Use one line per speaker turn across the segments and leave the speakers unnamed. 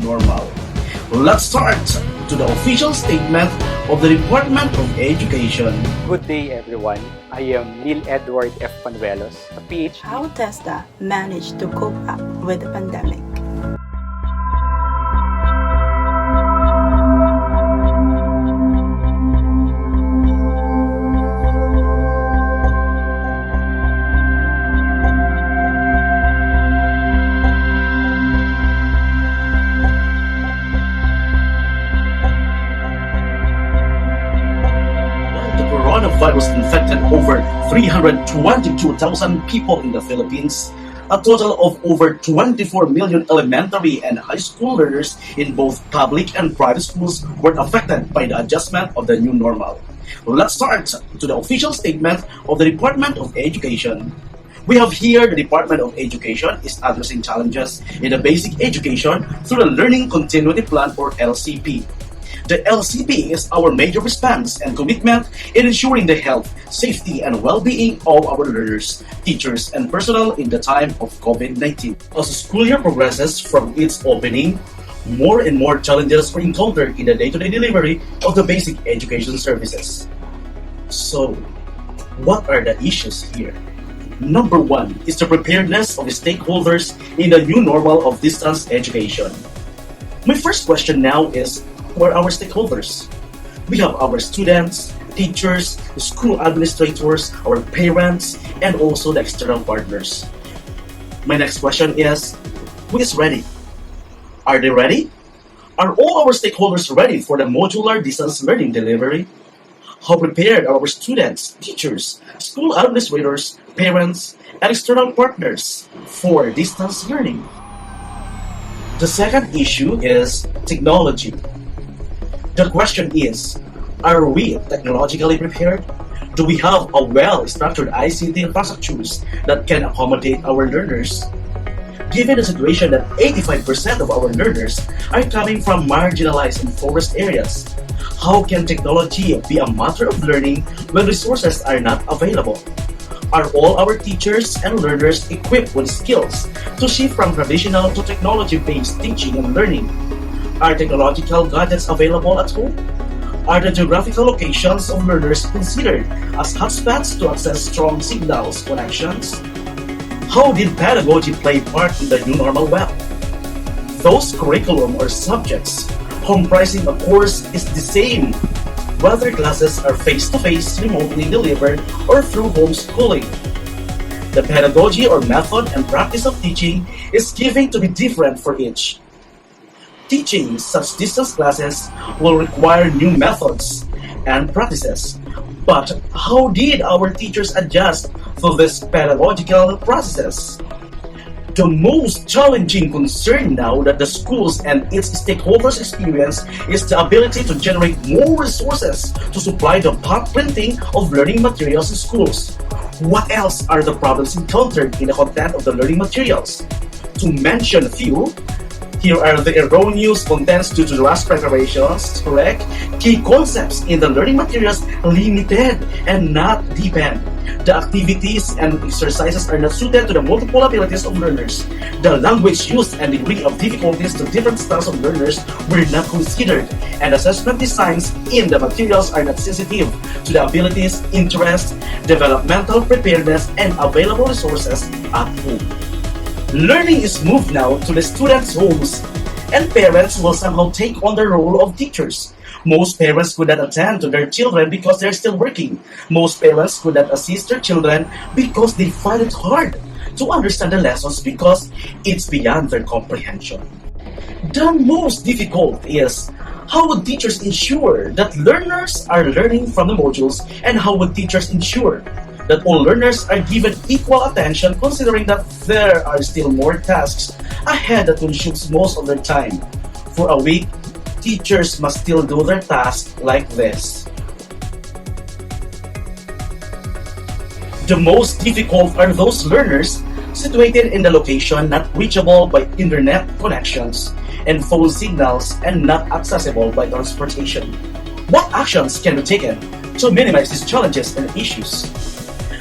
normal. Let's start to the official statement of the Department of Education.
Good day, everyone. I am Neil Edward F. Panuelos, a PhD.
How TESDA managed to cope up with the pandemic.
Coronavirus infected over 322,000 people in the Philippines. A total of over 24 million elementary and high school learners in both public and private schools were affected by the adjustment of the new normal. Let's start to the official statement of the Department of Education. We have here the Department of Education is addressing challenges in the basic education through the Learning Continuity Plan or LCP. The LCP is our major response and commitment in ensuring the health, safety, and well-being of our learners, teachers, and personnel in the time of COVID-19. As the school year progresses from its opening, more and more challenges are encountered in the day-to-day delivery of the basic education services. So, what are the issues here? Number one is the preparedness of the stakeholders in the new normal of distance education. My first question now is, who are our stakeholders? We have our students, teachers, school administrators, our parents, and also the external partners. My next question is, who is ready? Are they ready? Are all our stakeholders ready for the modular distance learning delivery? How prepared are our students, teachers, school administrators, parents, and external partners for distance learning? The second issue is technology. The question is, are we technologically prepared? Do we have a well-structured ICT infrastructures that can accommodate our learners? Given the situation that 85% of our learners are coming from marginalized and forest areas, how can technology be a matter of learning when resources are not available? Are all our teachers and learners equipped with skills to shift from traditional to technology-based teaching and learning? Are technological gadgets available at home? Are the geographical locations of learners considered as hotspots to access strong signals connections? How did pedagogy play part in the new normal well? Those curriculum or subjects comprising a course is the same, whether classes are face-to-face, remotely delivered, or through homeschooling. The pedagogy or method and practice of teaching is given to be different for each. Teaching such distance classes will require new methods and practices. But how did our teachers adjust to these pedagogical processes? The most challenging concern now that the schools and its stakeholders experience is the ability to generate more resources to supply the bulk printing of learning materials in schools. What else are the problems encountered in the content of the learning materials? To mention a few, here are the erroneous contents due to rush preparations, correct? Key concepts in the learning materials limited and not DepEd. The activities and exercises are not suited to the multiple abilities of learners. The language used and degree of difficulties to different styles of learners were not considered, and assessment designs in the materials are not sensitive to the abilities, interests, developmental preparedness, and available resources at home. Learning is moved now to the students' homes, and parents will somehow take on the role of teachers. Most parents could not attend to their children because they're still working. Most parents could not assist their children because they find it hard to understand the lessons because it's beyond their comprehension. The most difficult is, how would teachers ensure that learners are learning from the modules, and how would teachers ensure that all learners are given equal attention considering that there are still more tasks ahead that consumes most of their time. For a week, teachers must still do their tasks like this. The most difficult are those learners situated in the location not reachable by internet connections and phone signals and not accessible by transportation. What actions can be taken to minimize these challenges and issues?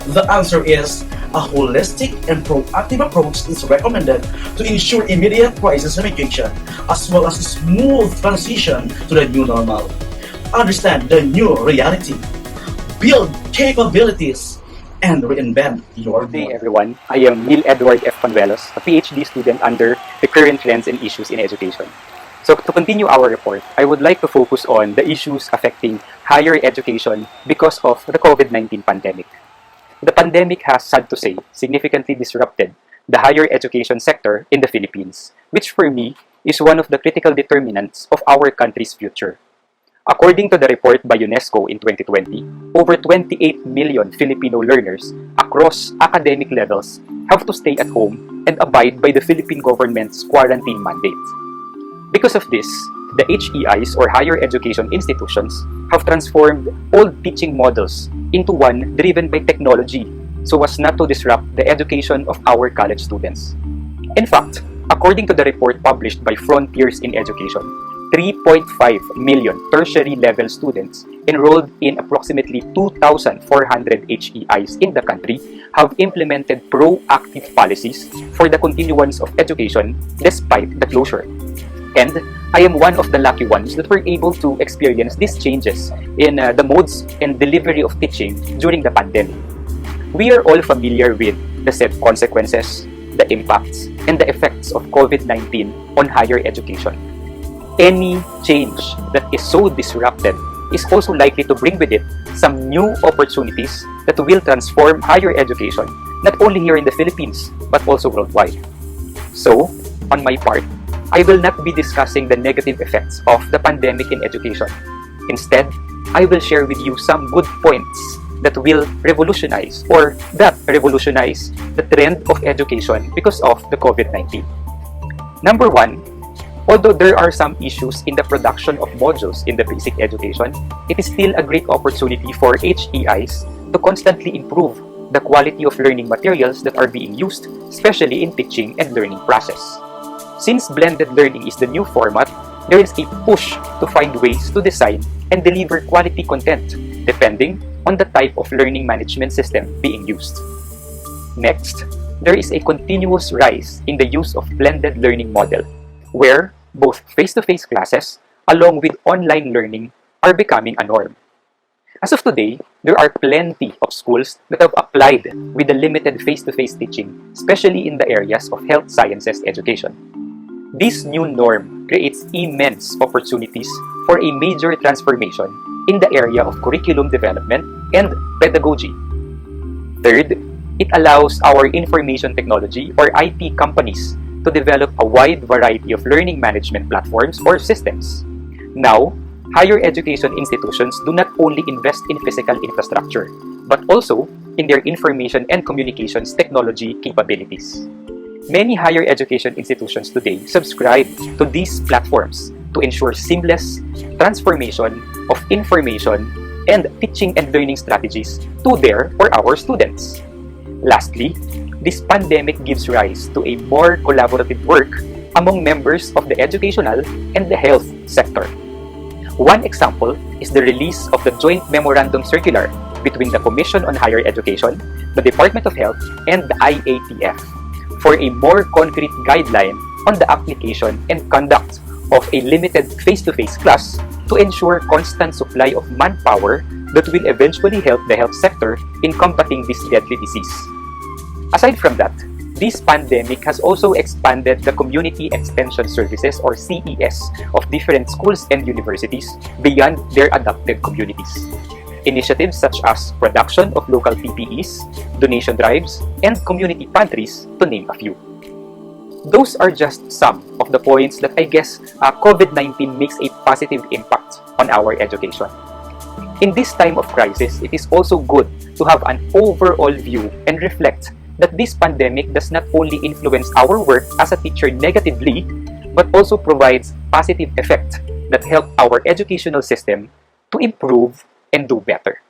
The answer is A holistic and proactive approach is recommended to ensure immediate crisis mitigation as well as a smooth transition to the new normal. Understand the new reality, build capabilities, and reinvent your
Good day,
model.
everyone. I am Neil Edward F. Panuelos, a PhD student under the current trends and issues in education. So to continue our report, I would like to focus on the issues affecting higher education because of the COVID-19 pandemic. The pandemic has, sad to say, significantly disrupted the higher education sector in the Philippines, which for me is one of the critical determinants of our country's future. According to the report by UNESCO in 2020, over 28 million Filipino learners across academic levels have to stay at home and abide by the Philippine government's quarantine mandate. Because of this, the HEIs or higher education institutions have transformed old teaching models into one driven by technology so as not to disrupt the education of our college students. In fact, according to the report published by Frontiers in Education, 3.5 million tertiary level students enrolled in approximately 2,400 HEIs in the country have implemented proactive policies for the continuance of education despite the closure. And I am one of the lucky ones that were able to experience these changes in the modes and delivery of teaching during the pandemic. We are all familiar with the said consequences, the impacts, and the effects of COVID-19 on higher education. Any change that is so disrupted is also likely to bring with it some new opportunities that will transform higher education, not only here in the Philippines, but also worldwide. So, on my part, I will not be discussing the negative effects of the pandemic in education. Instead, I will share with you some good points that will revolutionize the trend of education because of the COVID-19. Number one, although there are some issues in the production of modules in the basic education, it is still a great opportunity for HEIs to constantly improve the quality of learning materials that are being used, especially in teaching and learning process. Since blended learning is the new format, there is a push to find ways to design and deliver quality content depending on the type of learning management system being used. Next, there is a continuous rise in the use of blended learning model, where both face-to-face classes along with online learning are becoming a norm. As of today, there are plenty of schools that have applied with the limited face-to-face teaching, especially in the areas of health sciences education. This new norm creates immense opportunities for a major transformation in the area of curriculum development and pedagogy. Third, it allows our information technology or IT companies to develop a wide variety of learning management platforms or systems. Now, higher education institutions do not only invest in physical infrastructure, but also in their information and communications technology capabilities. Many higher education institutions today subscribe to these platforms to ensure seamless transformation of information and teaching and learning strategies to their or our students. Lastly, this pandemic gives rise to a more collaborative work among members of the educational and the health sector. One example is the release of the joint memorandum circular between the Commission on Higher Education, the Department of Health, and the IATF for a more concrete guideline on the application and conduct of a limited face-to-face class to ensure constant supply of manpower that will eventually help the health sector in combating this deadly disease. Aside from that, this pandemic has also expanded the community extension services or CES of different schools and universities beyond their adopted communities. Initiatives such as production of local PPEs, donation drives, and community pantries, to name a few. Those are just some of the points that I guess COVID-19 makes a positive impact on our education. In this time of crisis, it is also good to have an overall view and reflect that this pandemic does not only influence our work as a teacher negatively, but also provides positive effect that help our educational system to improve and do better.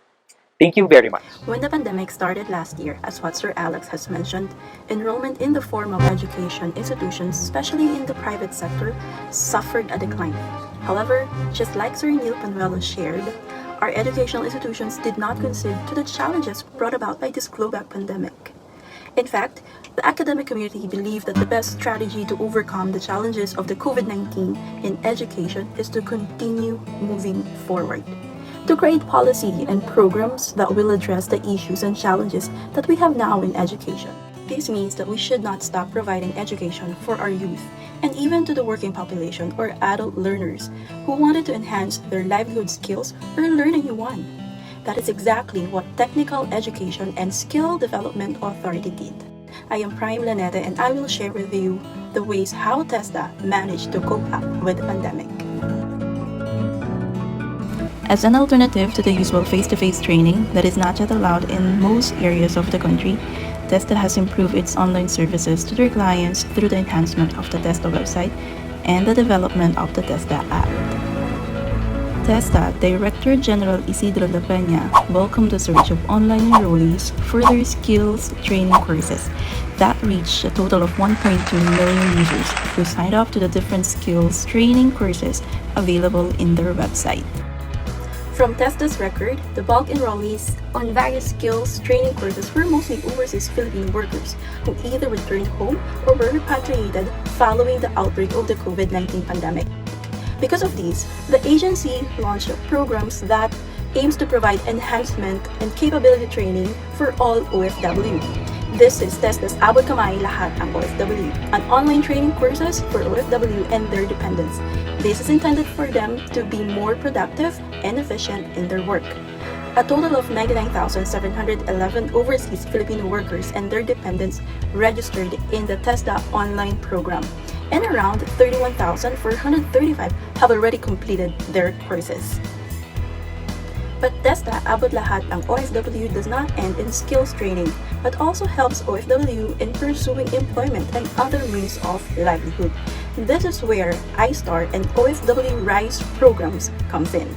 Thank you very much.
When the pandemic started last year, as what Sir Alex has mentioned, enrollment in the formal education institutions, especially in the private sector, suffered a decline. However, just like Sir Neil Panuelos shared, our educational institutions did not concede to the challenges brought about by this global pandemic. In fact, the academic community believe that the best strategy to overcome the challenges of the COVID-19 in education is to continue moving forward, to create policy and programs that will address the issues and challenges that we have now in education. This means that we should not stop providing education for our youth and even to the working population or adult learners who wanted to enhance their livelihood skills or learn a new one. That is exactly what Technical Education and Skill Development Authority did. I am Prime Laneta and I will share with you the ways how TESDA managed to cope up with the pandemic. As an alternative to the usual face-to-face training that is not yet allowed in most areas of the country, TESDA has improved its online services to their clients through the enhancement of the TESDA website and the development of the TESDA app. TESDA Director General Isidro La Peña welcomed the surge of online enrollees for their skills training courses that reached a total of 1.2 million users who signed up to the different skills training courses available in their website. From TESDA's record, the bulk enrollees on various skills training courses were mostly overseas Filipino workers who either returned home or were repatriated following the outbreak of the COVID-19 pandemic. Because of these, the agency launched programs that aims to provide enhancement and capability training for all OFW. This is TESDA's Abot Kamay Lahat ang OFW, an online training courses for OFW and their dependents. This is intended for them to be more productive and efficient in their work. A total of 99,711 overseas Filipino workers and their dependents registered in the TESDA online program, and around 31,435 have already completed their courses. But TESDA Abot Lahat ang OFW does not end in skills training, but also helps OFW in pursuing employment and other means of livelihood. This is where iStar and OFW RISE programs comes in.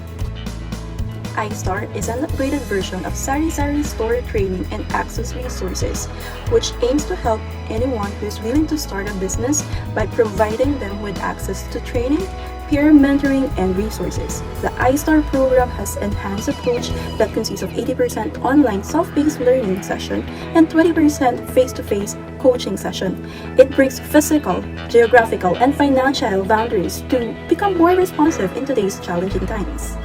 iStar is an upgraded version of Sari-Sari Store Training and Access Resources, which aims to help anyone who is willing to start a business by providing them with access to training, peer mentoring, and resources. The iStar program has an enhanced approach that consists of 80% online self-paced learning session and 20% face-to-face coaching session. It breaks physical, geographical, and financial boundaries to become more responsive in today's challenging times.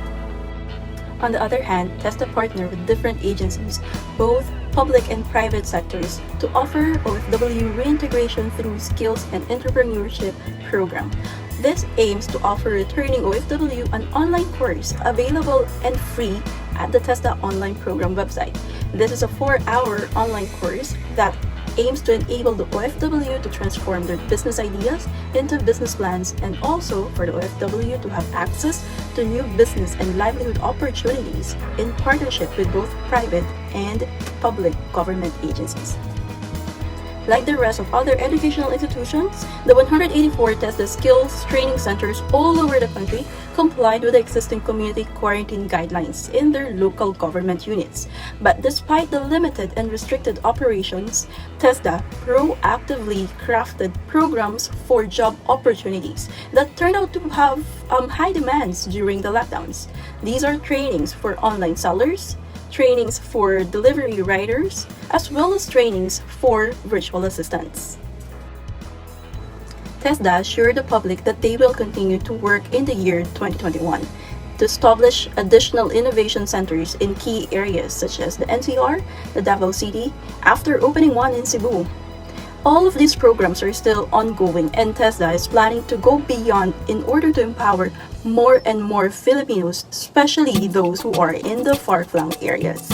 On the other hand, TESDA partner with different agencies, both public and private sectors, to offer OFW reintegration through skills and entrepreneurship program. This aims to offer returning OFW an online course available and free at the TESDA online program website. This is a 4-hour online course that aims to enable the OFW to transform their business ideas into business plans, and also for the OFW to have access to new business and livelihood opportunities in partnership with both private and public government agencies. Like the rest of other educational institutions, the 184 TESDA skills training centers all over the country complied with the existing community quarantine guidelines in their local government units. But despite the limited and restricted operations, TESDA proactively crafted programs for job opportunities that turned out to have high demands during the lockdowns. These are trainings for online sellers, trainings for delivery riders, as well as trainings for virtual assistants. TESDA assured the public that they will continue to work in the year 2021 to establish additional innovation centers in key areas such as the NCR, the Davao City, after opening one in Cebu. All of these programs are still ongoing, and TESDA is planning to go beyond in order to empower more and more Filipinos, especially those who are in the far-flung areas.